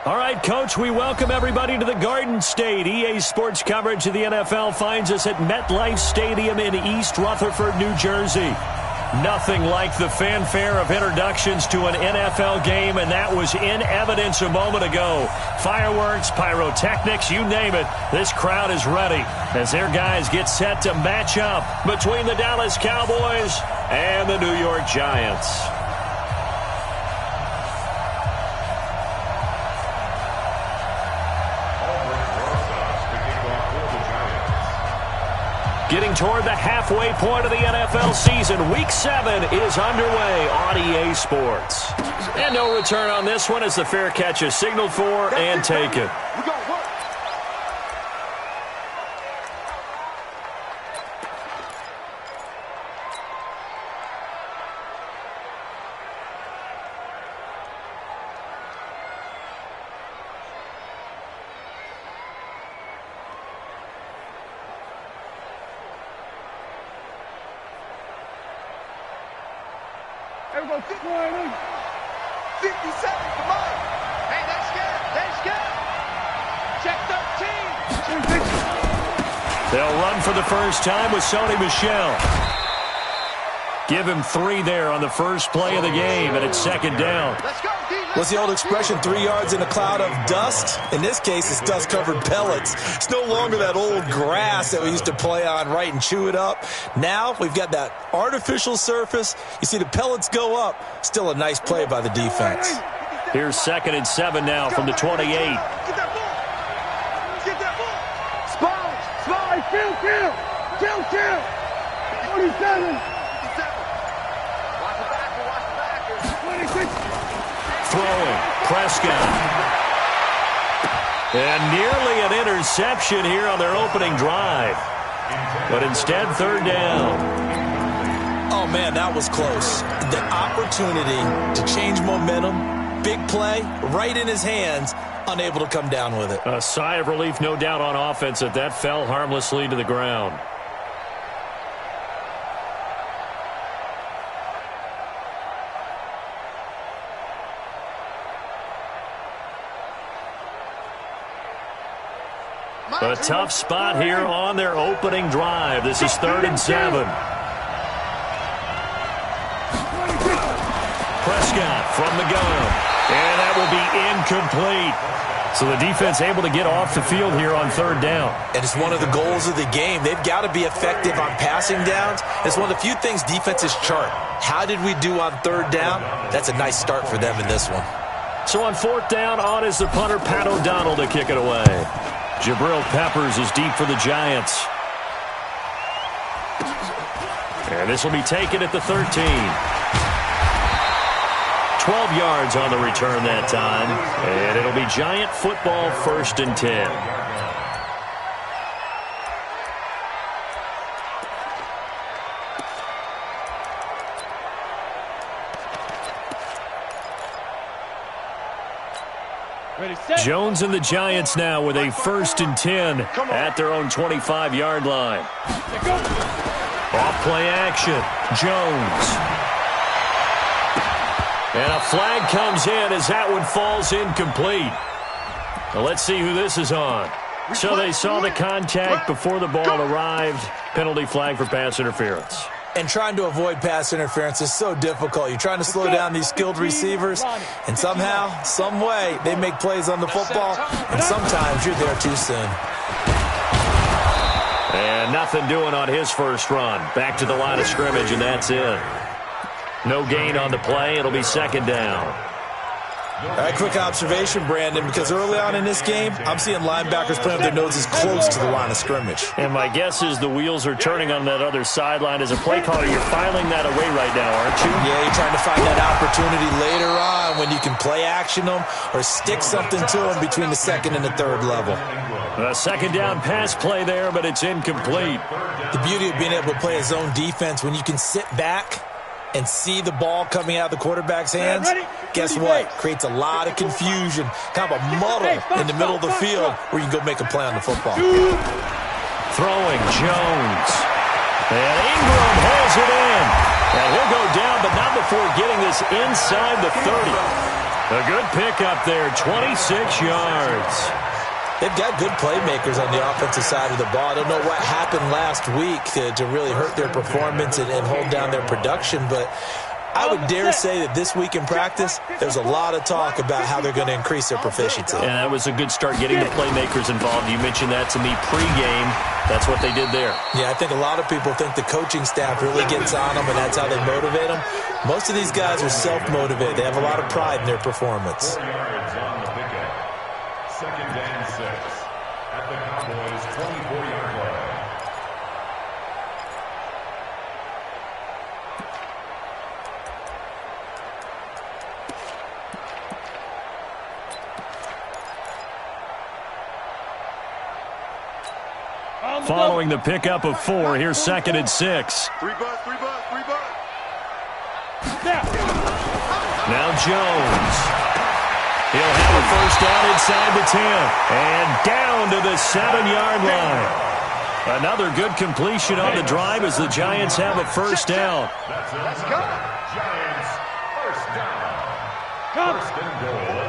All right, Coach, we welcome everybody to the Garden State. EA Sports coverage of the NFL finds us at MetLife Stadium in East Rutherford, New Jersey. Nothing like the fanfare of introductions to an NFL game, and that was in evidence a moment ago. Fireworks, pyrotechnics, you name it. This crowd is ready as their guys get set to match up between the Dallas Cowboys and the New York Giants. Getting toward the halfway point of the NFL season. Week 7 is underway on EA Sports. And no return on this one as the fair catch is signaled for and taken. There we go, 57, come on. Hey, that's good. Check 13. They'll run for the first time with Sony Michel. Give him 3 there on the first play of the game, and it's second down. Let's go, D. What's the old expression, 3 yards in a cloud of dust? In this case, it's dust-covered pellets. It's no longer that old grass that we used to play on, right, and chew it up. Now we've got that artificial surface. You see the pellets go up. Still a nice play by the defense. Here's 2nd and 7 now from the 28. Get that ball. Spy, kill. 47. Watch the backer. 26. Throwing, Prescott. And nearly an interception here on their opening drive. But instead, 3rd down. Oh, man, that was close. The opportunity to change momentum, big play, right in his hands, unable to come down with it. A sigh of relief, no doubt, on offense that fell harmlessly to the ground. A tough spot here on their opening drive. This is 3rd and 7. Prescott from the gun. And that will be incomplete. So the defense able to get off the field here on 3rd down. And it's one of the goals of the game. They've got to be effective on passing downs. It's one of the few things defenses chart. How did we do on 3rd down? That's a nice start for them in this one. So on 4th down, on is the punter, Pat O'Donnell, to kick it away. Jabril Peppers is deep for the Giants. And this will be taken at the 13. 12 yards on the return that time. And it'll be Giant football, 1st and 10. Jones and the Giants now with a 1st and 10 at their own 25-yard line. Off play action. Jones. And a flag comes in as that one falls incomplete. Now let's see who this is on. So they saw the contact before the ball arrived. Penalty flag for pass interference. And trying to avoid pass interference is so difficult. You're trying to slow down these skilled receivers, and somehow, some way, they make plays on the football, and sometimes you're there too soon. And nothing doing on his first run. Back to the line of scrimmage, and that's it. No gain on the play. It'll be 2nd down. All right, quick observation, Brandon, because early on in this game, I'm seeing linebackers putting their noses close to the line of scrimmage. And my guess is the wheels are turning on that other sideline. As a play caller, you're filing that away right now, aren't you? Yeah, you're trying to find that opportunity later on when you can play action them or stick something to them between the 2nd and the 3rd level. A 2nd down pass play there, but it's incomplete. The beauty of being able to play a zone defense when you can sit back and see the ball coming out of the quarterback's hands, guess what? Creates a lot of confusion, kind of a muddle in the middle of the field where you can go make a play on the football. Throwing, Jones. And Ingram holds it in. And he'll go down, but not before getting this inside the 30. A good pickup there, 26 yards. They've got good playmakers on the offensive side of the ball. I don't know what happened last week to really hurt their performance and hold down their production, but I would dare say that this week in practice, there's a lot of talk about how they're going to increase their proficiency. And that was a good start getting the playmakers involved. You mentioned that to me pregame. That's what they did there. Yeah, I think a lot of people think the coaching staff really gets on them, and that's how they motivate them. Most of these guys are self-motivated. They have a lot of pride in their performance. 4 yards on the pickup. 2nd and 6 at the Cowboys' 24-yard line. Following the pickup of 4, here's 2nd and 6. 3 bucks, 3 bucks, 3 bucks. Now Jones. He'll have a first down inside the 10. And down to the 7-yard line. Another good completion on the drive as the Giants have a first down. Let's go. Giants, first down. First and goal.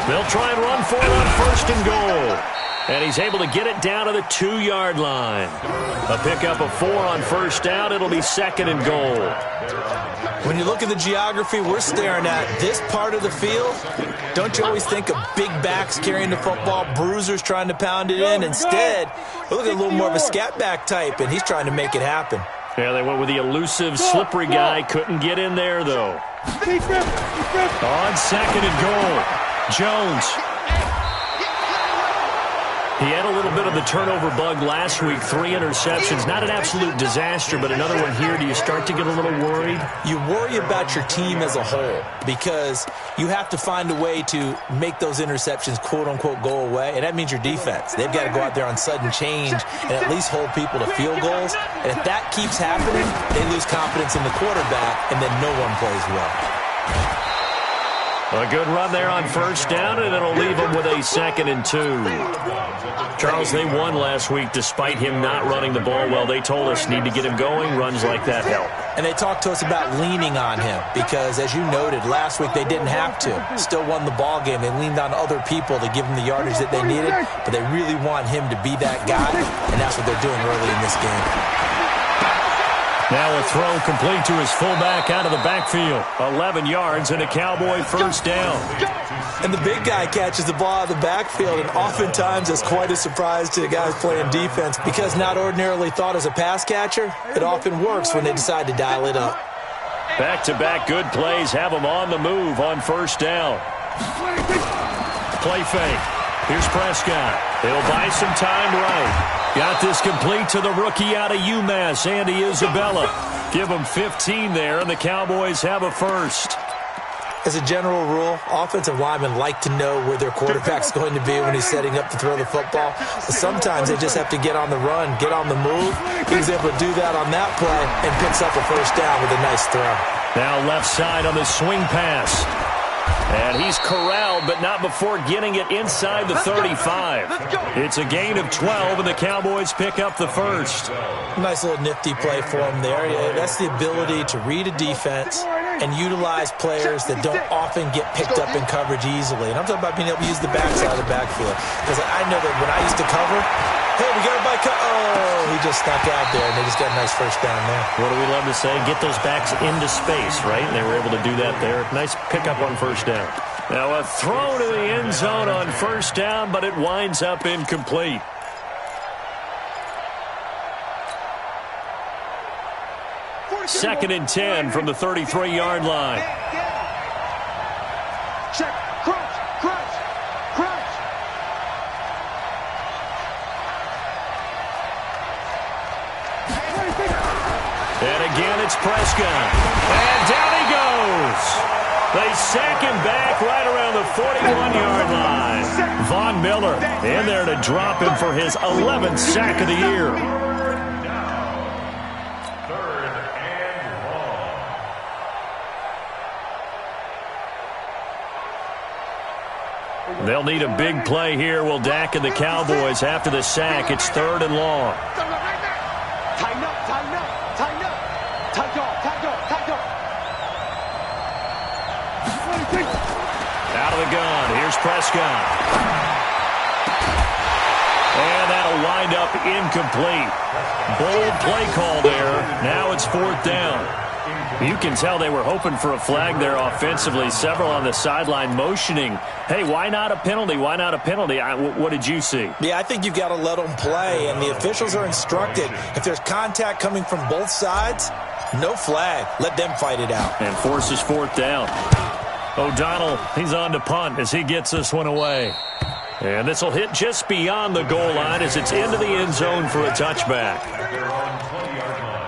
They'll try and run for it on first and goal. And he's able to get it down to the 2-yard line. A pickup of 4 on first down. It'll be 2nd and goal. When you look at the geography we're staring at, this part of the field, don't you always think of big backs carrying the football, bruisers trying to pound it in? Instead, we look at a little more of a scat back type, and he's trying to make it happen. Yeah, they went with the elusive, slippery guy. Couldn't get in there, though. On 2nd and goal, Jones. He had a little bit of the turnover bug last week, 3 interceptions. Not an absolute disaster, but another one here. Do you start to get a little worried? You worry about your team as a whole because you have to find a way to make those interceptions, quote-unquote, go away, and that means your defense. They've got to go out there on sudden change and at least hold people to field goals. And if that keeps happening, they lose confidence in the quarterback, and then no one plays well. A good run there on first down, and it'll leave them with a 2nd and 2. Charles, they won last week despite him not running the ball well. They told us need to get him going. Runs like that help. And they talked to us about leaning on him because, as you noted, last week they didn't have to. Still won the ball game. They leaned on other people to give them the yardage that they needed, but they really want him to be that guy, and that's what they're doing early in this game. Now a throw complete to his fullback out of the backfield. 11 yards and a Cowboy first down. And the big guy catches the ball out of the backfield, and oftentimes it's quite a surprise to the guys playing defense because not ordinarily thought as a pass catcher, it often works when they decide to dial it up. Back-to-back good plays have them on the move on first down. Play fake. Here's Prescott. He'll buy some time right. Got this complete to the rookie out of UMass, Andy Isabella. Give him 15 there, and the Cowboys have a first. As a general rule, offensive linemen like to know where their quarterback's going to be when he's setting up to throw the football. But sometimes they just have to get on the run, get on the move. He was able to do that on that play and picks up a first down with a nice throw. Now left side on the swing pass. And he's corralled, but not before getting it inside the 35. It's a gain of 12, and the Cowboys pick up the first. Nice little nifty play for him there. That's the ability to read a defense and utilize players that don't often get picked up in coverage easily. And I'm talking about being able to use the backside of the backfield. Because I know that when I used to cover, hey, we got a bike. Oh, he just stuck out there, and they just got a nice first down there. What do we love to say? Get those backs into space, right? And they were able to do that there. Nice pickup on first down. Now a throw to the end zone on first down, but it winds up incomplete. Second and 10 from the 33-yard line. Check. Crunch. Crunch. Crunch. And again, it's Prescott. And down he goes. They sack him back right around the 41-yard line. Von Miller in there to drop him for his 11th sack of the year. Third and long. They'll need a big play here. Will Dak and the Cowboys after the sack. It's 3rd and long. Tighten up, tighten up, tighten up. Tight up, tight up, tight up. the gun. Here's Prescott. And that'll wind up incomplete. Bold play call there. Now it's 4th down. You can tell they were hoping for a flag there offensively. Several on the sideline motioning, hey, why not a penalty? Why not a penalty? What did you see? Yeah, I think you've got to let them play, and the officials are instructed. If there's contact coming from both sides, no flag. Let them fight it out. And forces 4th down. O'Donnell, he's on to punt as he gets this one away. And this will hit just beyond the goal line as it's into the end zone for a touchback. They're on 20-yard line.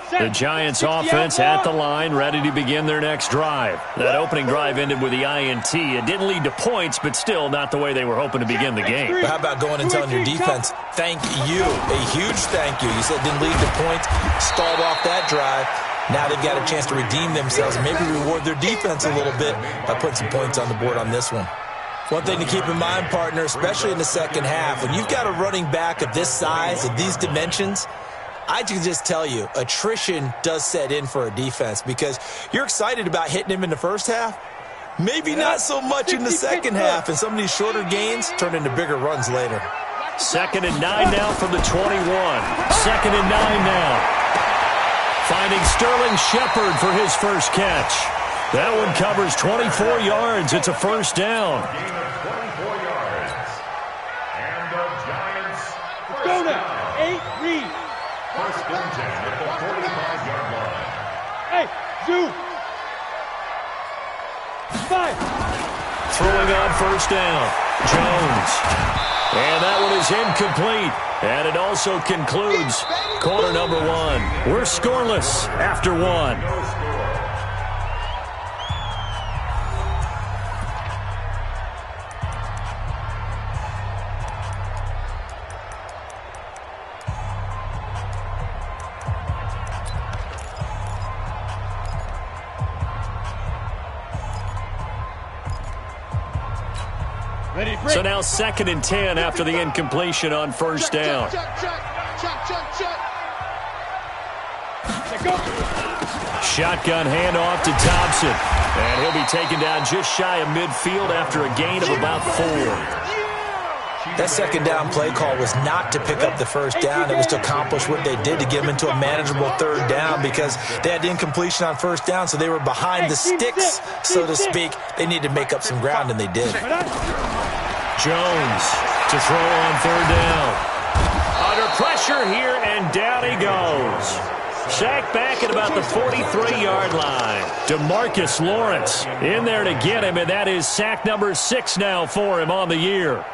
The Giants offense at the line, ready to begin their next drive. That opening drive ended with the INT. It didn't lead to points, but still not the way they were hoping to begin the game. But how about going and telling your defense, thank you, a huge thank you. You said it didn't lead to points, stalled off that drive. Now they've got a chance to redeem themselves and maybe reward their defense a little bit by putting some points on the board on this one. One thing to keep in mind, partner, especially in the second half, when you've got a running back of this size, of these dimensions, I can just tell you, attrition does set in for a defense because you're excited about hitting him in the first half. Maybe not so much in the second half, and some of these shorter gains turn into bigger runs later. 2nd and 9 now from the 21. 2nd and 9 now. Finding Sterling Shepard for his first catch. That one covers 24 yards. It's a first down. Gain of 24 yards. And the Giants Go now. 8 read. first and 10 at the 45-yard line. Hey, Zoo. 5. Throwing on first down. Jones. And that one is incomplete. And it also concludes quarter number 1. We're scoreless after 1. No score. So now 2nd and 10 after the incompletion on first down. Shotgun handoff to Thompson. And he'll be taken down just shy of midfield after a gain of about 4. That second down play call was not to pick up the first down. It was to accomplish what they did to get them into a manageable third down because they had incompletion on first down, so they were behind the sticks, so to speak. They needed to make up some ground, and they did. Jones to throw on third down. Under pressure here, and down he goes. Sacked back at about the 43-yard line. DeMarcus Lawrence in there to get him, and that is sack number 6 now for him on the year.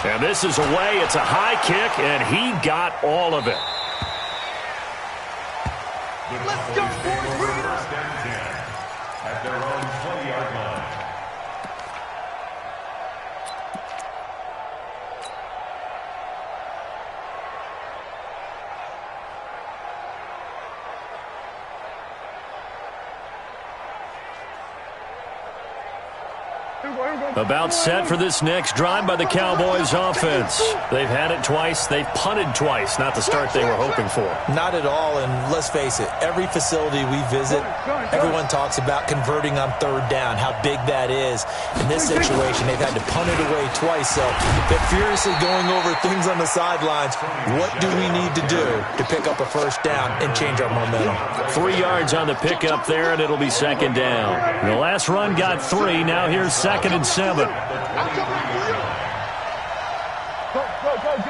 And this is away. It's a high kick, and he got all of it. Let's go, boys. First and 10 at their own 20-yard line. About set for this next drive by the Cowboys offense. They've had it twice. They've punted twice. Not the start they were hoping for. Not at all, and let's face it, every facility we visit, everyone talks about converting on third down, how big that is. In this situation, they've had to punt it away twice, so they're furiously going over things on the sidelines. What do we need to do to pick up a first down and change our momentum? 3 yards on the pickup there, and it'll be second down. The last run got 3. Now here's 2nd and 7. Go, get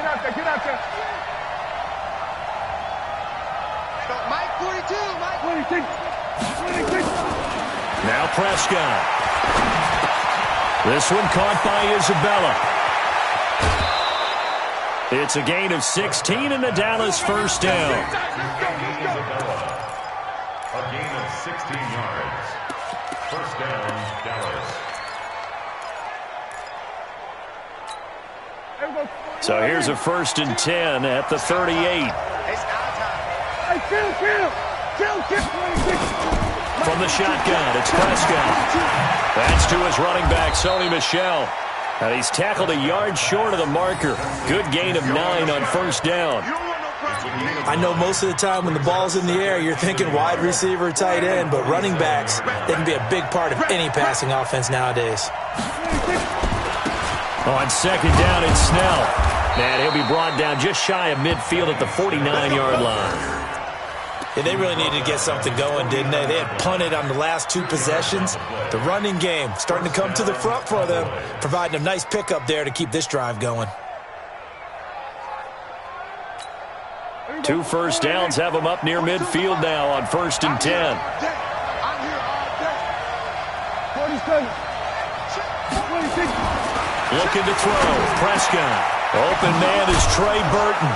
out there, get out there. Mike 42, Mike 26. Now Prescott. This one caught by Isabella. It's a gain of 16 and the Dallas first down. A gain of 16 yards. First down, Dallas. So here's a 1st and 10 at the 38. Hey, kill. From the shotgun, it's Prescott. That's to his running back, Sony Michel. And he's tackled a yard short of the marker. Good gain of 9 on 1st down. I know most of the time when the ball's in the air, you're thinking wide receiver, tight end, but running backs, they can be a big part of any passing offense nowadays. On 2nd down, it's Snell. And he'll be brought down just shy of midfield at the 49-yard line. Yeah, they really needed to get something going, didn't they? They had punted on the last 2 possessions. The running game starting to come to the front for them, providing a nice pickup there to keep this drive going. 2 first downs have them up near midfield now on 1st and 10. I'm here all day. 27. 26. Looking to throw. Prescott. Open man is Trey Burton.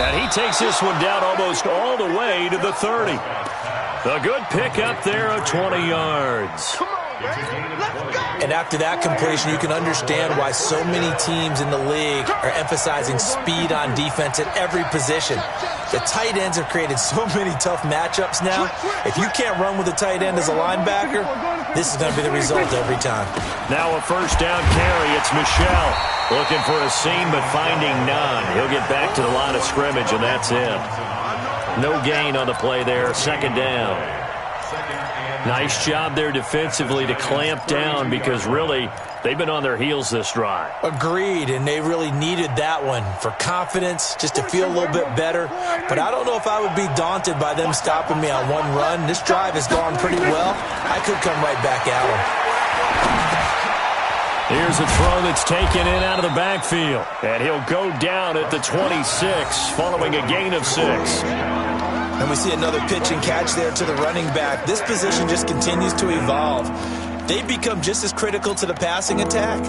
And he takes this one down almost all the way to the 30. A good pickup there of 20 yards. Come on, man. Let's go. And after that completion, you can understand why so many teams in the league are emphasizing speed on defense at every position. The tight ends have created so many tough matchups now. If you can't run with a tight end as a linebacker, this is going to be the result every time. Now a 1st down carry. It's Michel looking for a seam but finding none. He'll get back to the line of scrimmage, and that's it. No gain on the play there. 2nd down. Nice job there defensively to clamp down because really they've been on their heels this drive. Agreed, and they really needed that one for confidence, just to feel a little bit better. But I don't know if I would be daunted by them stopping me on one run. This drive has gone pretty well. I could come right back at them. Here's a throw that's taken in out of the backfield. And he'll go down at the 26 following a gain of 6. And we see another pitch and catch there to the running back. This position just continues to evolve. They become just as critical to the passing attack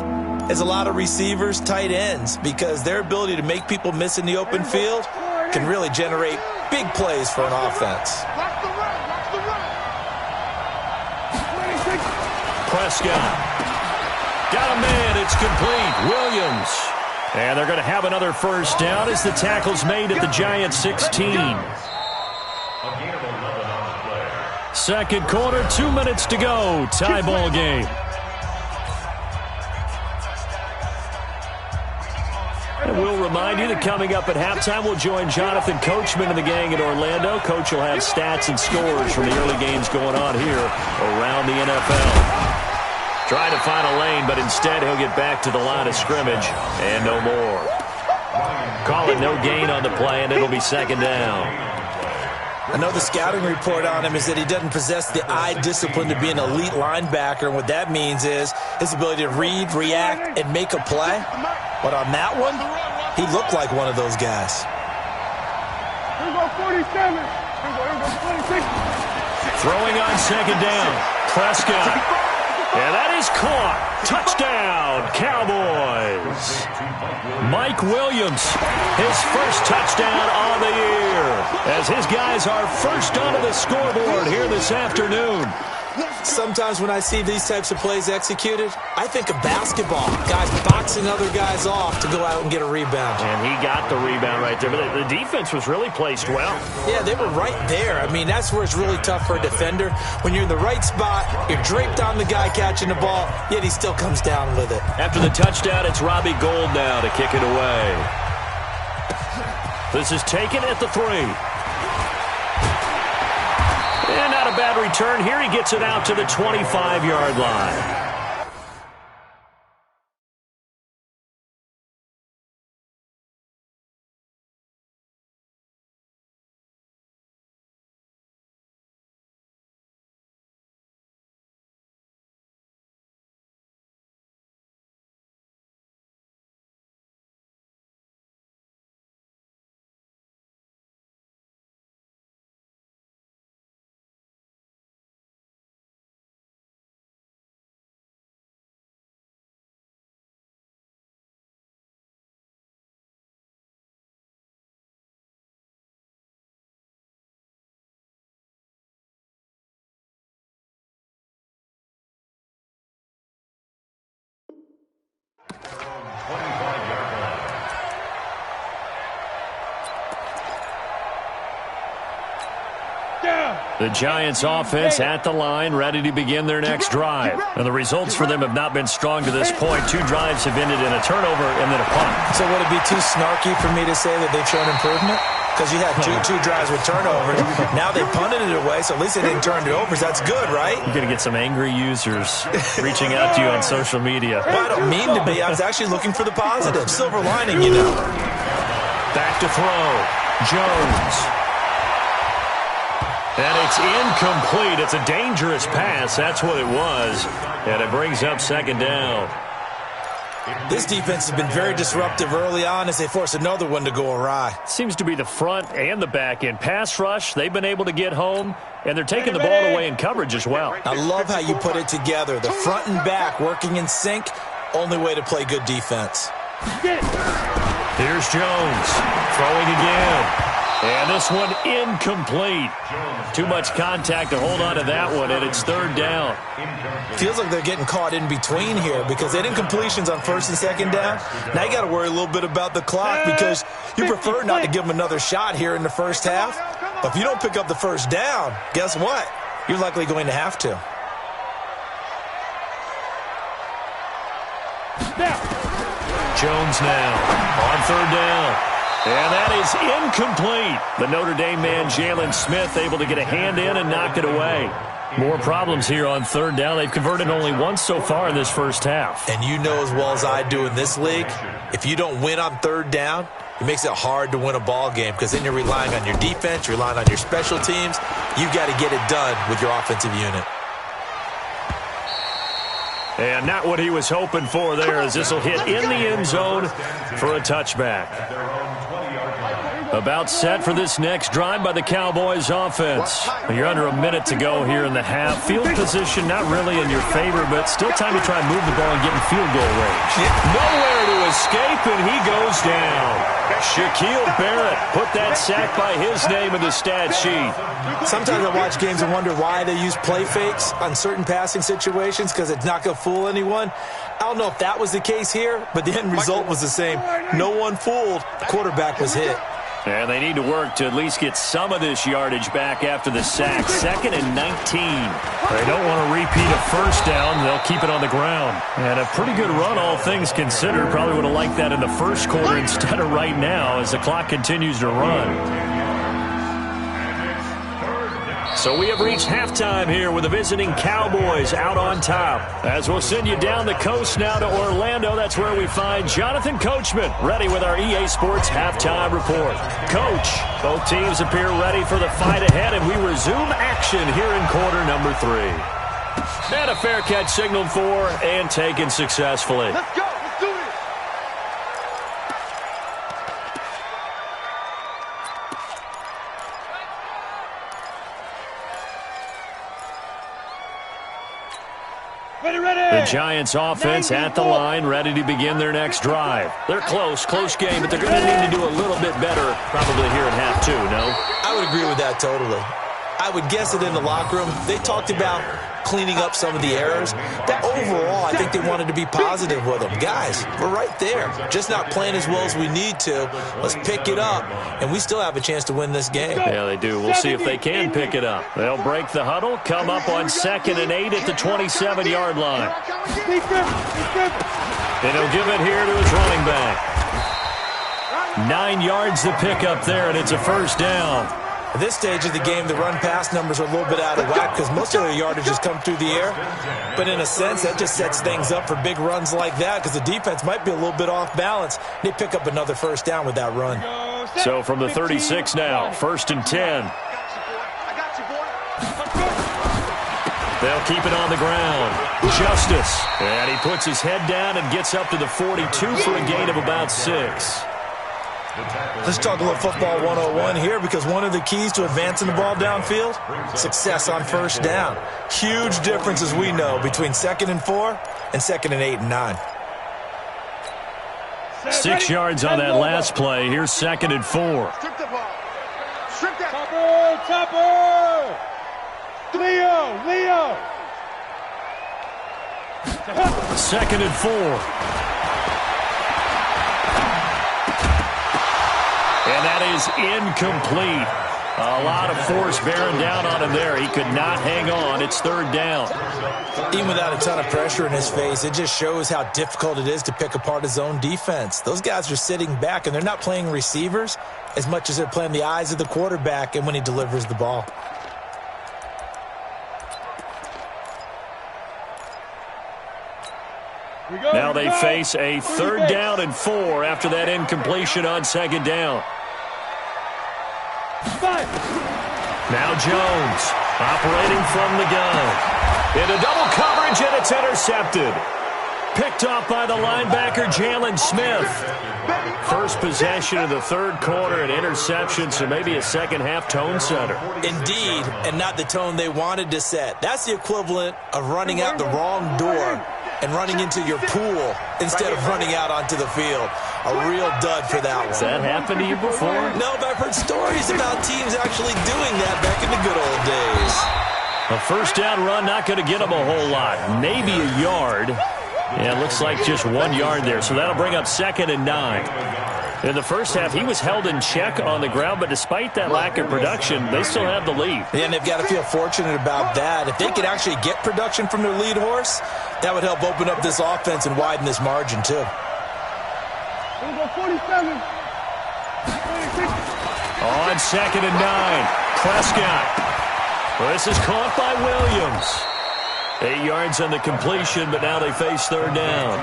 as a lot of receivers, tight ends, because their ability to make people miss in the open field can really generate big plays for an offense. Watch the run. Watch the run. 26. Prescott. Got a man. It's complete. Williams. And they're going to have another 1st down as the tackle's made at the Giants 16. Second quarter, 2 minutes to go. Tie ball game. And we'll remind you that coming up at halftime, we'll join Jonathan Coachman and the gang in Orlando. Coach will have stats and scores from the early games going on here around the NFL. Trying to find a lane, but instead he'll get back to the line of scrimmage and no more. Call it no gain on the play, and it'll be 2nd down. I know the scouting report on him is that he doesn't possess the eye discipline to be an elite linebacker. And what that means is his ability to read, react, and make a play. But on that one, he looked like one of those guys. Here we go, 47. Here we go, 26. Throwing on 2nd down. Prescott. And that is caught. Touchdown, Cowboys. Mike Williams, his 1st touchdown on the year, as his guys are first onto the scoreboard here this afternoon. Sometimes when I see these types of plays executed, I think of basketball. Guys boxing other guys off to go out and get a rebound. And he got the rebound right there. But the defense was really placed well. Yeah, they were right there. I mean, that's where it's really tough for a defender. When you're in the right spot, you're draped on the guy catching the ball, yet he still comes down with it. After the touchdown, it's Robbie Gould now to kick it away. This is taken at the 3. And not a bad return here. He gets it out to the 25-yard line. The Giants offense at the line, ready to begin their next drive. And the results for them have not been strong to this point. 2 drives have ended in a turnover and then a punt. So would it be too snarky for me to say that they've shown improvement? Because you had two drives with turnovers. Now they punted it away, so at least they didn't turn it over. That's good, right? You're going to get some angry users reaching out to you on social media. Well, I don't mean to be. I was actually looking for the positive. Silver lining, you know. Back to throw. Jones. And it's incomplete. It's a dangerous pass. That's what it was. And it brings up second down. This defense has been very disruptive early on as they force another one to go awry. Seems to be the front and the back end. Pass rush, they've been able to get home, and they're taking the ball away in coverage as well. I love how you put it together. The front and back working in sync, only way to play good defense. Here's Jones, throwing again. And this one incomplete. Too much contact to hold on to that one, and it's third down. Feels like they're getting caught in between here because they didn't completions on first and second down. Now you got to worry a little bit about the clock because you prefer not to give them another shot here in the first half. But if you don't pick up the first down, guess what? You're likely going to have to. Jones now on third down. And that is incomplete. The Notre Dame man, Jalen Smith, able to get a hand in and knock it away. More problems here on third down. They've converted only once so far in this first half. And you know as well as I do in this league, if you don't win on third down, it makes it hard to win a ball game because then you're relying on your defense, you're relying on your special teams. You've got to get it done with your offensive unit. And not what he was hoping for there, as this will hit in the end zone for a touchback. About set for this next drive by the Cowboys offense. You're under a minute to go here in the half. Field position not really in your favor, but still time to try and move the ball and get in field goal range. Nowhere to escape, and he goes down. Shaquille Barrett put that sack by his name in the stat sheet. Sometimes I watch games and wonder why they use play fakes on certain passing situations because it's not going to fool anyone. I don't know if that was the case here, but the end result was the same. No one fooled. The quarterback was hit. And they need to work to at least get some of this yardage back after the sack. 2nd and 19. They don't want to repeat a first down. They'll keep it on the ground. And a pretty good run, all things considered. Probably would have liked that in the first quarter instead of right now as the clock continues to run. So we have reached halftime here with the visiting Cowboys out on top. As we'll send you down the coast now to Orlando, that's where we find Jonathan Coachman ready with our EA Sports halftime report. Coach, both teams appear ready for the fight ahead, and we resume action here in quarter number 3. And a fair catch signaled for and taken successfully. Let's go. Let's do it. The Giants offense at the line, ready to begin their next drive. They're close game, but they're going to need to do a little bit better probably here in half 2, no? I would agree with that totally. I would guess that in the locker room, they talked about cleaning up some of the errors. But overall, I think they wanted to be positive with them. Guys, we're right there. Just not playing as well as we need to. Let's pick it up, and we still have a chance to win this game. Yeah, they do. We'll see if they can pick it up. They'll break the huddle, come up on 2nd and 8 at the 27-yard line. And he'll give it here to his running back. 9 yards to pick up there, and it's a first down. At this stage of the game, the run-pass numbers are a little bit out of whack because most of their yardage has come through the air. But in a sense, that just sets things up for big runs like that because the defense might be a little bit off balance. They pick up another first down with that run. So from the 36 now, 1st and 10. They'll keep it on the ground. Justice. And he puts his head down and gets up to the 42 for a gain of about 6. Let's talk a little football 101 here because one of the keys to advancing the ball downfield, success on first down. Huge difference, as we know, between 2nd and 4 and 2nd and 8 and 9. 6 yards on that last play. Here's 2nd and 4. Strip the ball. Strip that. Topper. Leo. 2nd and 4. And that is incomplete. A lot of force bearing down on him there. He could not hang on. It's third down. Even without a ton of pressure in his face, it just shows how difficult it is to pick apart his own defense. Those guys are sitting back, and they're not playing receivers as much as they're playing the eyes of the quarterback and when he delivers the ball. Now they face a third down and 4 after that incompletion on second down. Now Jones operating from the gun. Into double coverage, and it's intercepted. Picked off by the linebacker, Jalen Smith. First possession of the third quarter, an interception, so maybe a second-half tone setter. Indeed, and not the tone they wanted to set. That's the equivalent of running out the wrong door and running into your pool instead of running out onto the field. A real dud for that one. Has that happened to you before? No, but I've heard stories about teams actually doing that back in the good old days. A first down run, not going to get him a whole lot. Maybe a yard. Yeah, it looks like just 1 yard there, so that'll bring up 2nd and 9. In the first half, he was held in check on the ground, but despite that lack of production, they still have the lead. Yeah, and they've got to feel fortunate about that. If they could actually get production from their lead horse, that would help open up this offense and widen this margin, too. 47. 26. On 2nd and 9, Prescott. Well, this is caught by Williams. 8 yards on the completion, but now they face third down.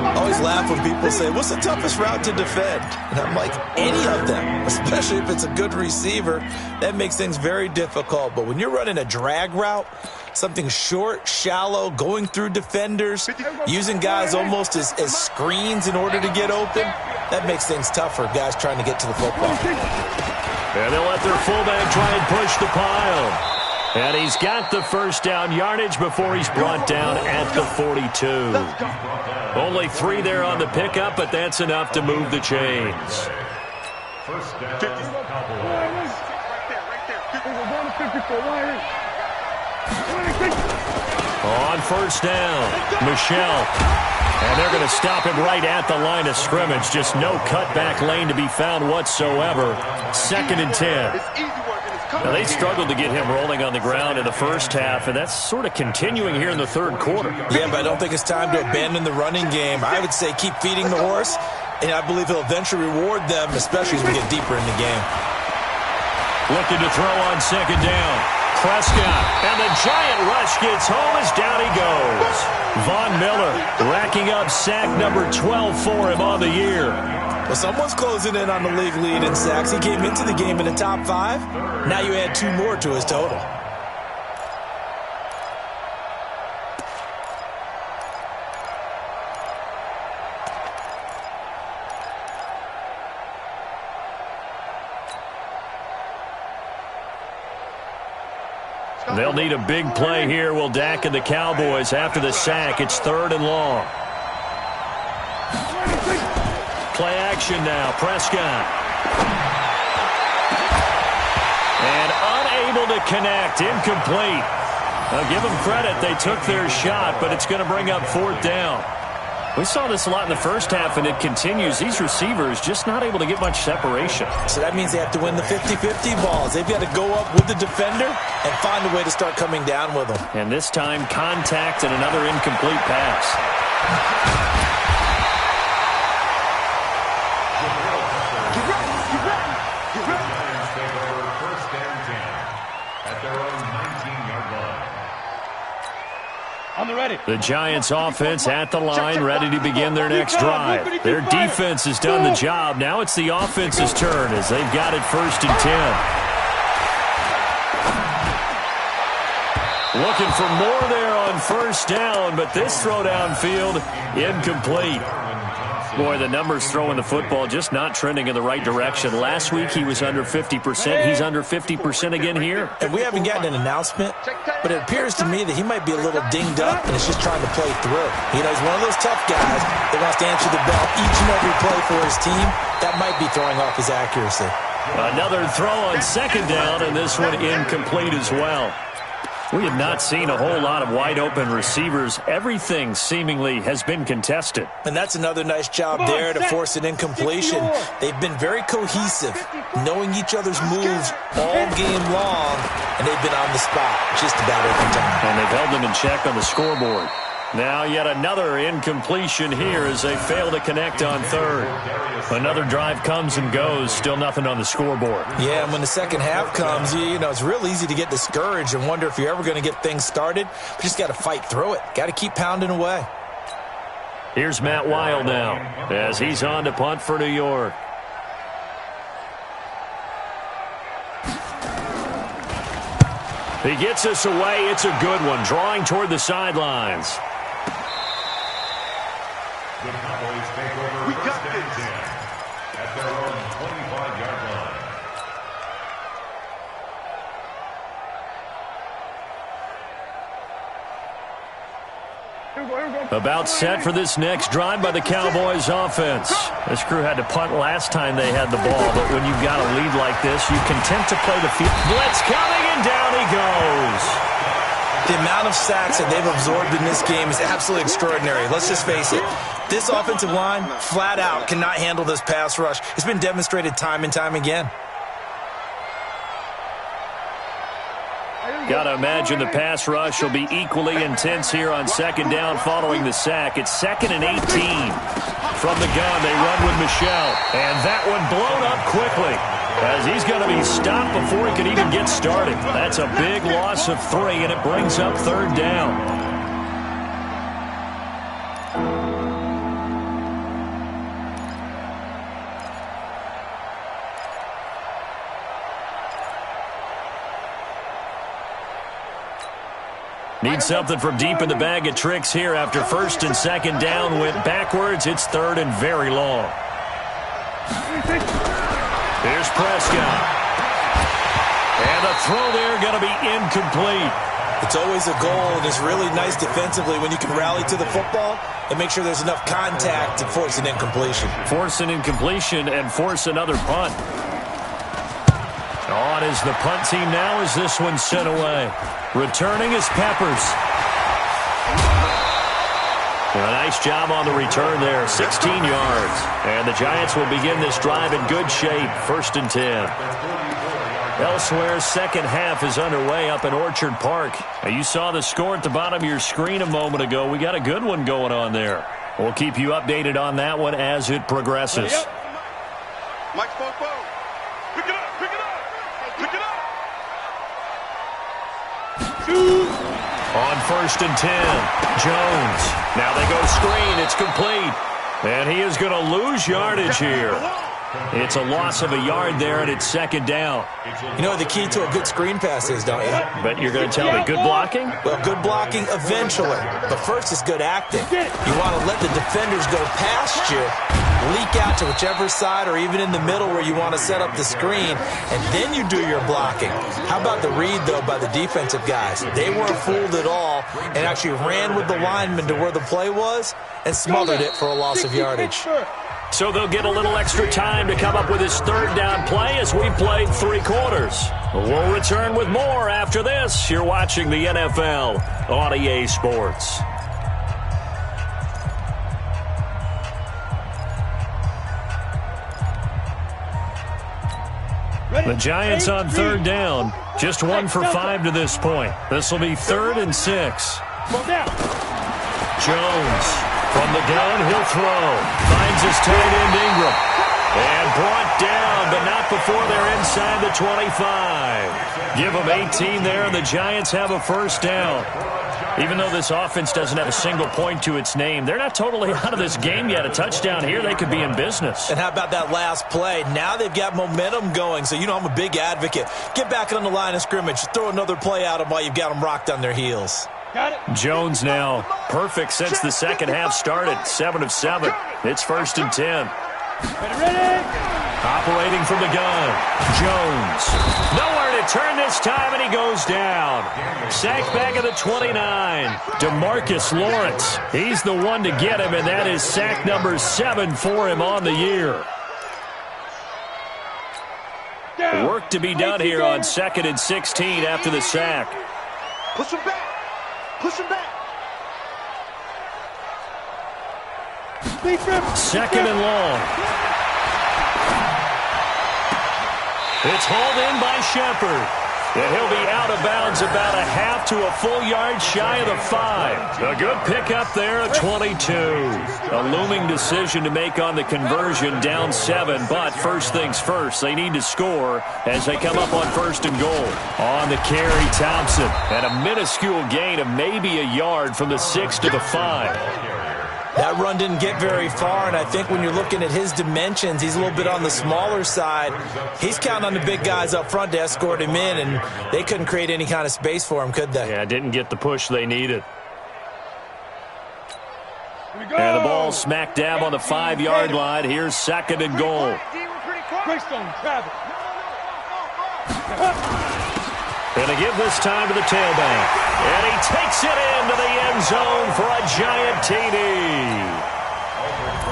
I always laugh when people say, what's the toughest route to defend? And I'm like, any of them, especially if it's a good receiver. That makes things very difficult. But when you're running a drag route, something short, shallow, going through defenders, using guys almost as screens in order to get open, that makes things tough for guys trying to get to the football. And they'll let their fullback try and push the pile. And he's got the first down yardage before he's brought down at the 42. Only 3 there on the pickup, but that's enough to move the chains. First down, On first down, Michelle. And they're going to stop him right at the line of scrimmage. Just no cutback lane to be found whatsoever. 2nd and 10. Now, they struggled to get him rolling on the ground in the first half, and that's sort of continuing here in the third quarter. Yeah, but I don't think it's time to abandon the running game. I would say keep feeding the horse, and I believe he'll eventually reward them, especially as we get deeper in the game. Looking to throw on second down. Prescott, and the giant rush gets home as down he goes. Von Miller racking up sack number 12 for him on the year. Well, someone's closing in on the league lead in sacks. He came into the game in the top 5. Now you add 2 more to his total. They'll need a big play here, will Dak and the Cowboys. After the sack, it's 3rd and long. Play action now, Prescott. And unable to connect, incomplete. Now give them credit, they took their shot, but it's going to bring up 4th down. We saw this a lot in the first half, and it continues. These receivers just not able to get much separation. So that means they have to win the 50-50 balls. They've got to go up with the defender and find a way to start coming down with them. And this time, contact and another incomplete pass. The Giants offense at the line, ready to begin their next drive. Their defense has done the job. Now it's the offense's turn as they've got it 1st and 10. Looking for more there on first down, but this throw downfield, incomplete. Boy, the numbers throwing the football just not trending in the right direction. Last week he was under 50%. He's under 50% again here. And we haven't gotten an announcement, but it appears to me that he might be a little dinged up and is just trying to play through. You know, he's one of those tough guys that wants to answer the bell each and every play for his team. That might be throwing off his accuracy. Another throw on second down, and this one incomplete as well. We have not seen a whole lot of wide-open receivers. Everything seemingly has been contested. And that's another nice job there to force an incompletion. They've been very cohesive, knowing each other's moves all game long, and they've been on the spot just about every time. And they've held them in check on the scoreboard. Now yet another incompletion here as they fail to connect on third. Another drive comes and goes, still nothing on the scoreboard. Yeah, and when the second half comes, you know, it's real easy to get discouraged and wonder if you're ever going to get things started. But you just got to fight through it. Got to keep pounding away. Here's Matt Weil now as he's on to punt for New York. He gets us away. It's a good one, drawing toward the sidelines. The Cowboys take over first and 10 at their own 25-yard line. About set for this next drive by the Cowboys offense. This crew had to punt last time they had the ball, but when you've got a lead like this, you content to play the field. Blitz coming, and down he goes. The amount of sacks that they've absorbed in this game is absolutely extraordinary. Let's just face it. This offensive line, flat out, cannot handle this pass rush. It's been demonstrated time and time again. Got to imagine the pass rush will be equally intense here on second down following the sack. It's 2nd and 18. From the gun, they run with Michel. And that one blown up quickly as he's going to be stopped before he can even get started. That's a big loss of 3, and it brings up third down. Need something from deep in the bag of tricks here after 1st and 2nd down went backwards. It's 3rd and very long. Here's Prescott. And the throw there going to be incomplete. It's always a goal, and it's really nice defensively when you can rally to the football and make sure there's enough contact to force an incompletion. Force an incompletion and force another punt. On is the punt team now as this one's sent away. Returning is Peppers. A nice job on the return there, 16 yards. And the Giants will begin this drive in good shape, 1st and 10. Elsewhere, second half is underway up in Orchard Park. Now, you saw the score at the bottom of your screen a moment ago. We got a good one going on there. We'll keep you updated on that one as it progresses. Mike Popo. Pick it up, pick it up, pick it up. On 1st and 10, Jones. Now they go screen. It's complete. And he is going to lose yardage here. It's a loss of a yard there, and it's 2nd down. You know what the key to a good screen pass is, don't you? But you're going to tell me good blocking? Well, good blocking eventually. But first is good acting. You want to let the defenders go past you, leak out to whichever side or even in the middle where you want to set up the screen, and then you do your blocking. How about the read, though, by the defensive guys? They weren't fooled at all and actually ran with the lineman to where the play was and smothered it for a loss of yardage. So they'll get a little extra time to come up with his 3rd down play as we played 3 quarters. We'll return with more after this. You're watching the NFL on EA Sports. The Giants on 3rd down. Just 1 for 5 to this point. This will be 3rd and 6. Jones. From the gun, he'll throw. Finds his tight end, Ingram. And brought down, but not before they're inside the 25. Give them 18 there, and the Giants have a 1st down. Even though this offense doesn't have a single point to its name, they're not totally out of this game yet. A touchdown here, they could be in business. And how about that last play? Now they've got momentum going, so you know I'm a big advocate. Get back on the line of scrimmage. Throw another play at them while you've got them rocked on their heels. Jones now perfect since the second half started. 7 of 7. It's 1st and 10. Operating from the gun. Jones. Nowhere to turn this time, and he goes down. Sacked back at the 29. DeMarcus Lawrence. He's the one to get him, and that is sack number 7 for him on the year. Work to be done here on 2nd and 16 after the sack. Push him back. Push him back. Second and long. It's hauled in by Shepard. And he'll be out of bounds about a half to a full yard shy of the 5. A good pickup there at 22. A looming decision to make on the conversion, down 7. But first things first, they need to score as they come up on first and goal. On the carry, Thompson. And a minuscule gain of maybe a yard from the 6 to the 5. That run didn't get very far, and I think when you're looking at his dimensions, he's a little bit on the smaller side. He's counting on the big guys up front to escort him in, and they couldn't create any kind of space for him, could they? Yeah, didn't get the push they needed. And the ball smack dab on the 5-yard line. Here's second and goal. And to give this time to the tailback. And he takes it into the end zone for a giant TD.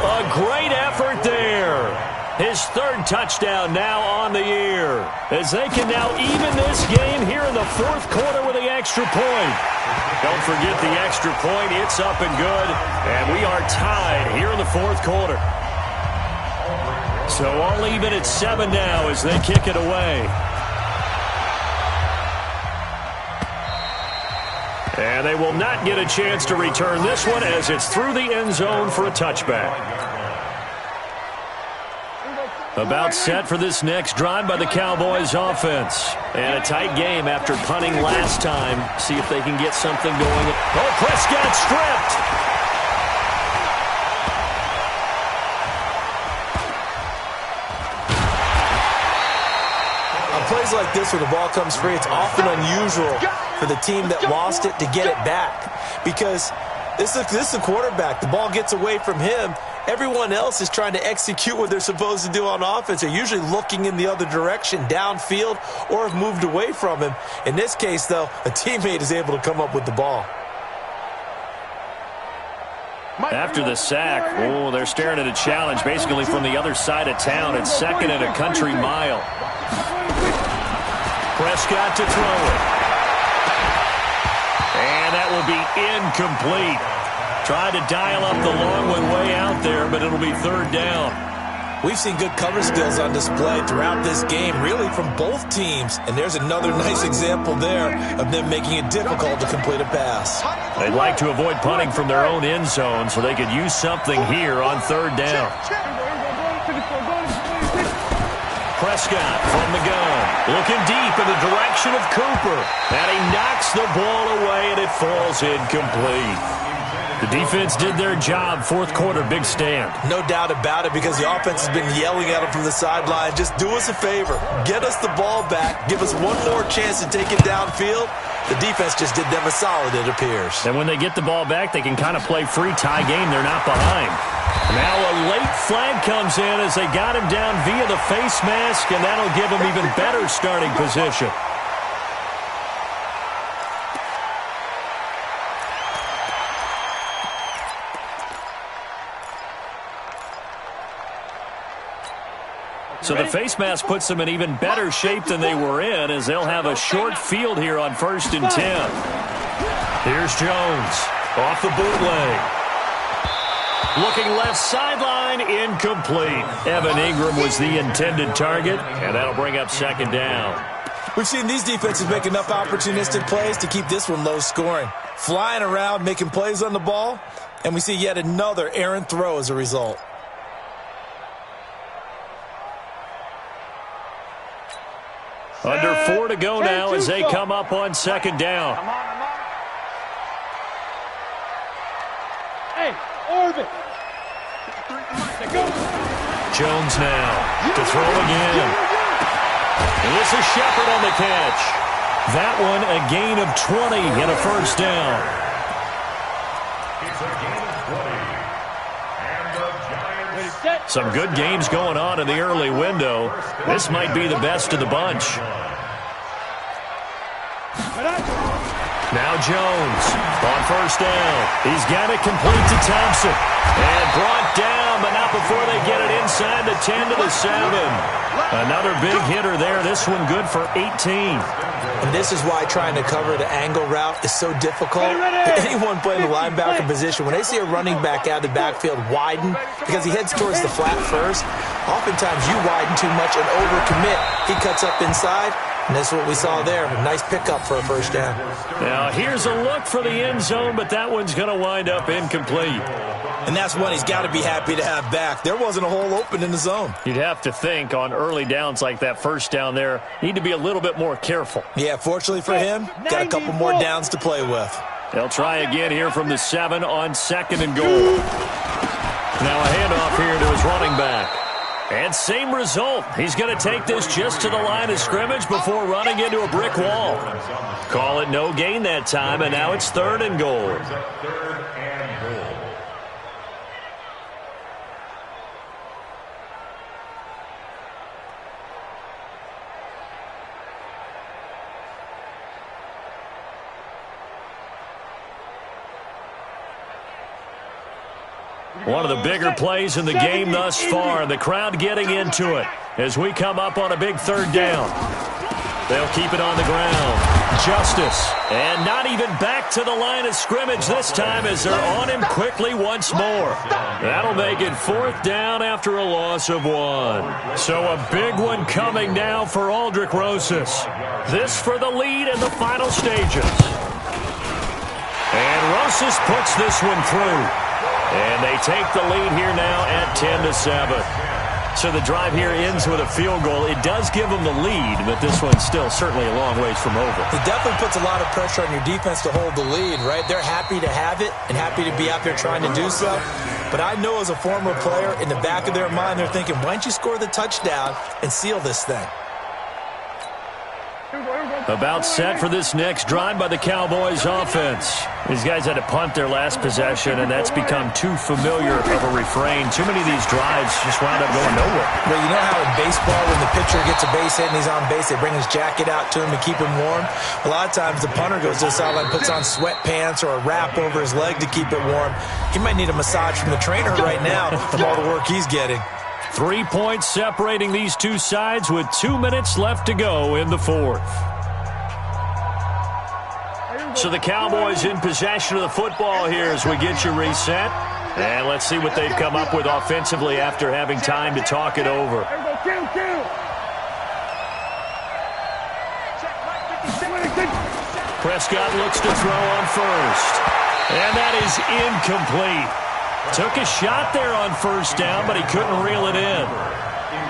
A great effort there. His third touchdown now on the year. As they can now even this game here in the fourth quarter with the extra point. Don't forget the extra point. It's up and good. And we are tied here in the fourth quarter. So all even at 7 now as they kick it away. And they will not get a chance to return this one as it's through the end zone for a touchback. About set for this next drive by the Cowboys offense. And a tight game after punting last time. See if they can get something going. Oh, Prescott stripped. Plays like this where the ball comes free, it's often unusual for the team that lost it to get it back. Because this is a quarterback. The ball gets away from him. Everyone else is trying to execute what they're supposed to do on offense. They're usually looking in the other direction, downfield, or have moved away from him. In this case, though, a teammate is able to come up with the ball. After the sack, oh, they're staring at a challenge basically from the other side of town. It's second and a country mile. Prescott to throw it. And that will be incomplete. Tried to dial up the long one way out there, but it'll be third down. We've seen good cover skills on display throughout this game, really from both teams. And there's another nice example there of them making it difficult to complete a pass. They'd like to avoid punting from their own end zone so they could use something here on third down. Prescott from the gun, looking deep in the direction of Cooper. And he knocks the ball away, and it falls incomplete. The defense did their job. Fourth quarter, big stand. No doubt about it, because the offense has been yelling at them from the sideline. Just do us a favor. Get us the ball back. Give us one more chance to take it downfield. The defense just did them a solid, it appears. And when they get the ball back, they can kind of play free tie game. They're not behind. Now a late flag comes in as they got him down via the face mask, and that'll give him even better starting position. So the face mask puts them in even better shape than they were in, as they'll have a short field here on 1st and 10. Here's Jones off the bootleg. Looking left sideline, incomplete. Evan Ingram was the intended target, and that'll bring up second down. We've seen these defenses make enough opportunistic plays to keep this one low scoring. Flying around, making plays on the ball, and we see yet another errant throw as a result. Under 4 to go now as they come up on second down. Hey, Orbit. Jones now to throw again. And this is Shepard on the catch. That one a gain of 20 and a first down. It's a gain of 20. And the Giants. Some good games going on in the early window. This might be the best of the bunch. Now Jones on first down. He's got it complete to Thompson. And brought down, but not before they get it inside the 10 to the 7. Another big hitter there. This one good for 18. And this is why trying to cover the angle route is so difficult. Anyone playing the linebacker position, when they see a running back out of the backfield widen because he heads towards the flat first, oftentimes you widen too much and overcommit. He cuts up inside, and that's what we saw there. A nice pickup for a first down. Now here's a look for the end zone, but that one's going to wind up incomplete. And that's one he's got to be happy to have back. There wasn't a hole open in the zone. You'd have to think on early downs like that first down there, need to be a little bit more careful. Yeah, fortunately for him, got a couple more downs to play with. They'll try again here from the 7 on 2nd and goal. Now a handoff here to his running back. And same result. He's going to take this just to the line of scrimmage before running into a brick wall. Call it no gain that time, and now it's 3rd and goal. One of the bigger plays in the game thus far. The crowd getting into it as we come up on a big 3rd down. They'll keep it on the ground. Justice. And not even back to the line of scrimmage this time as they're on him quickly once more. That'll make it 4th down after a loss of 1. So a big one coming now for Aldrick Rosas. This for the lead in the final stages. And Rosas puts this one through. And they take the lead here now at 10-7. So the drive here ends with a field goal. It does give them the lead, but this one's still certainly a long ways from over. It definitely puts a lot of pressure on your defense to hold the lead, right? They're happy to have it and happy to be out there trying to do so. But I know as a former player, in the back of their mind, they're thinking, why don't you score the touchdown and seal this thing? About set for this next drive by the Cowboys offense. These guys had to punt their last possession, and that's become too familiar of a refrain. Too many of these drives just wound up going nowhere. Well, you know how in baseball, when the pitcher gets a base hit and he's on base, they bring his jacket out to him to keep him warm? A lot of times the punter goes to the sideline, puts on sweatpants or a wrap over his leg to keep it warm. He might need a massage from the trainer right now from all the work he's getting. 3 points separating these two sides with 2 minutes left to go in the 4th. So the Cowboys in possession of the football here as we get you reset. And let's see what they've come up with offensively after having time to talk it over. Prescott looks to throw on first. And that is incomplete. Took a shot there on first down, but he couldn't reel it in.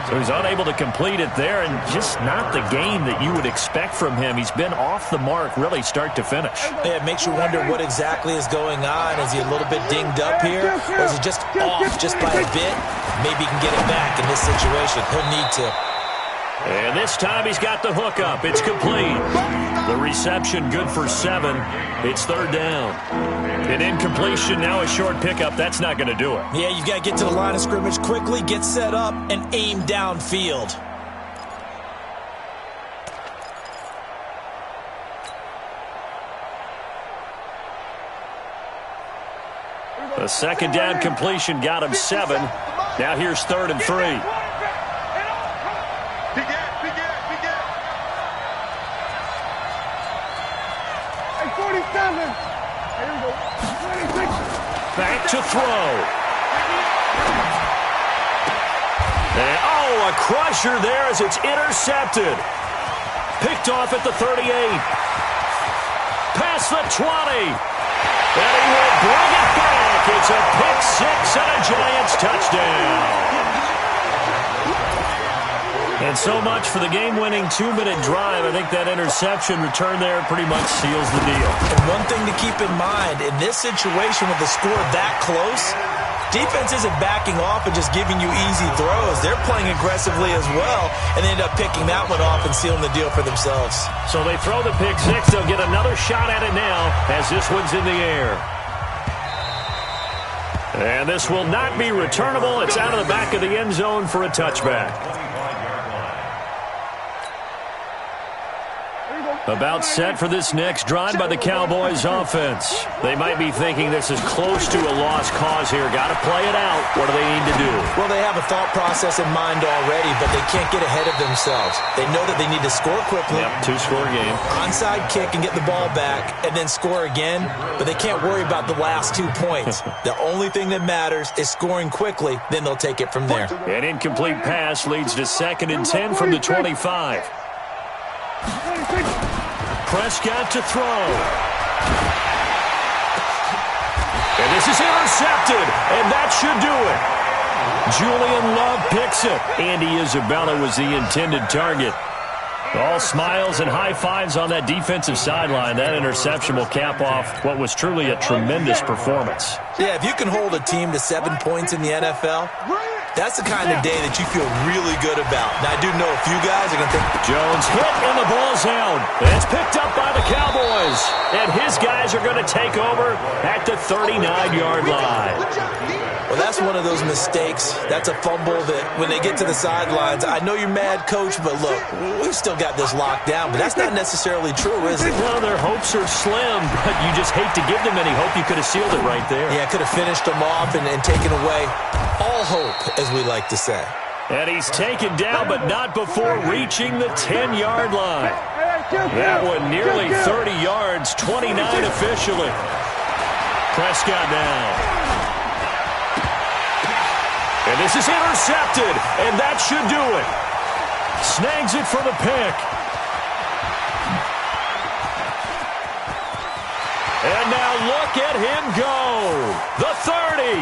So he's unable to complete it there, and just not the game that you would expect from him. He's been off the mark really start to finish. Yeah, it makes you wonder what exactly is going on. Is he a little bit dinged up here, or is he just off just by a bit? Maybe he can get it back in this situation. He'll need to. And this time he's got the hook up. It's complete. The reception good for 7. It's 3rd down. An incompletion, now a short pickup. That's not going to do it. Yeah, you've got to get to the line of scrimmage quickly, get set up, and aim downfield. The 2nd down completion got him 7. Now here's 3rd and 3. Back to throw. And, a crusher there as it's intercepted. Picked off at the 38. Past the 20. And he will bring it back. It's a pick 6 and a Giants touchdown. And so much for the game-winning 2-minute drive. I think that interception return there pretty much seals the deal. And one thing to keep in mind, in this situation with the score that close, defense isn't backing off and just giving you easy throws. They're playing aggressively as well, and they end up picking that one off and sealing the deal for themselves. So they throw the pick 6. They'll get another shot at it now as this one's in the air. And this will not be returnable. It's out of the back of the end zone for a touchback. About set for this next drive by the Cowboys offense. They might be thinking this is close to a lost cause here. Got to play it out. What do they need to do? Well, they have a thought process in mind already, but they can't get ahead of themselves. They know that they need to score quickly. Yep, two-score game. Onside kick and get the ball back and then score again, but they can't worry about the last 2 points. The only thing that matters is scoring quickly, then they'll take it from there. An incomplete pass leads to 2nd and 10 from the 25. Prescott to throw. And this is intercepted, and that should do it. Julian Love picks it. Andy Isabella was the intended target. All smiles and high fives on that defensive sideline. That interception will cap off what was truly a tremendous performance. Yeah, if you can hold a team to 7 points in the NFL, that's the kind of day that you feel really good about. Now, I do know a few guys are going to think... Jones hit, and the ball's out. It's picked up by the Cowboys. And his guys are going to take over at the 39-yard line. Well, that's one of those mistakes. That's a fumble that when they get to the sidelines, I know you're mad, Coach, but look, we've still got this locked down. But that's not necessarily true, is it? Well, their hopes are slim, but you just hate to give them any hope. You could have sealed it right there. Yeah, could have finished them off and taken away all hope, as we like to say. And he's taken down, but not before reaching the 10-yard line. That one nearly 30 yards, 29 officially. Prescott now. And this is intercepted, and that should do it. Snags it for the pick. And now look at him go. The 30,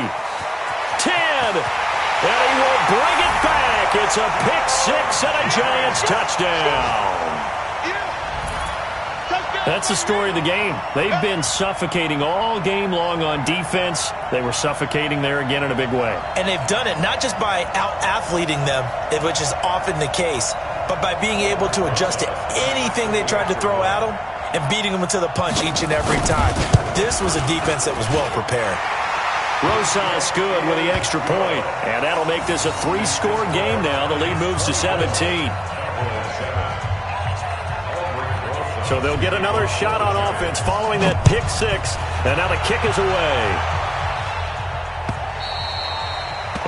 10, and he will bring it back. It's a pick six and a Giants touchdown. That's the story of the game. They've been suffocating all game long on defense. They were suffocating there again in a big way. And they've done it not just by out-athleting them, which is often the case, but by being able to adjust to anything they tried to throw at them and beating them to the punch each and every time. This was a defense that was well prepared. Rosas good with the extra point, and that'll make this a 3-score game now. The lead moves to 17. So they'll get another shot on offense following that pick six. And now the kick is away.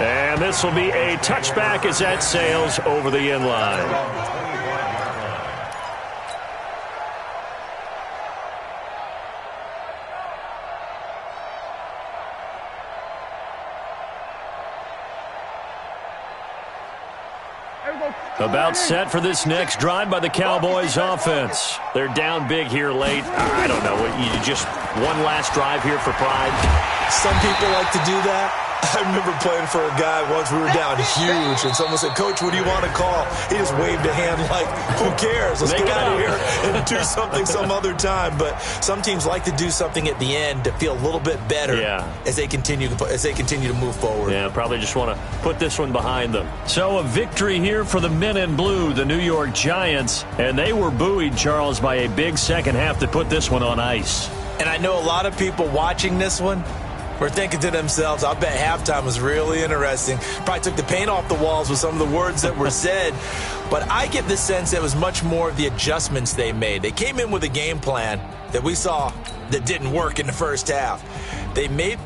And this will be a touchback as that sails over the end line. About set for this next drive by the Cowboys offense. They're down big here late. I don't know. You just one last drive here for pride. Some people like to do that. I remember playing for a guy once. We were down huge, and someone said, "Coach, what do you want to call?" He just waved a hand like, "Who cares? Let's get out of here and do something some other time." But some teams like to do something at the end to feel a little bit better as they continue to move forward. Yeah, probably just want to put this one behind them. So a victory here for the men in blue, the New York Giants, and they were buoyed, Charles, by a big second half to put this one on ice. And I know a lot of people watching this one were thinking to themselves, I bet halftime was really interesting. Probably took the paint off the walls with some of the words that were said. But I get the sense it was much more of the adjustments they made. They came in with a game plan that we saw that didn't work in the first half. They made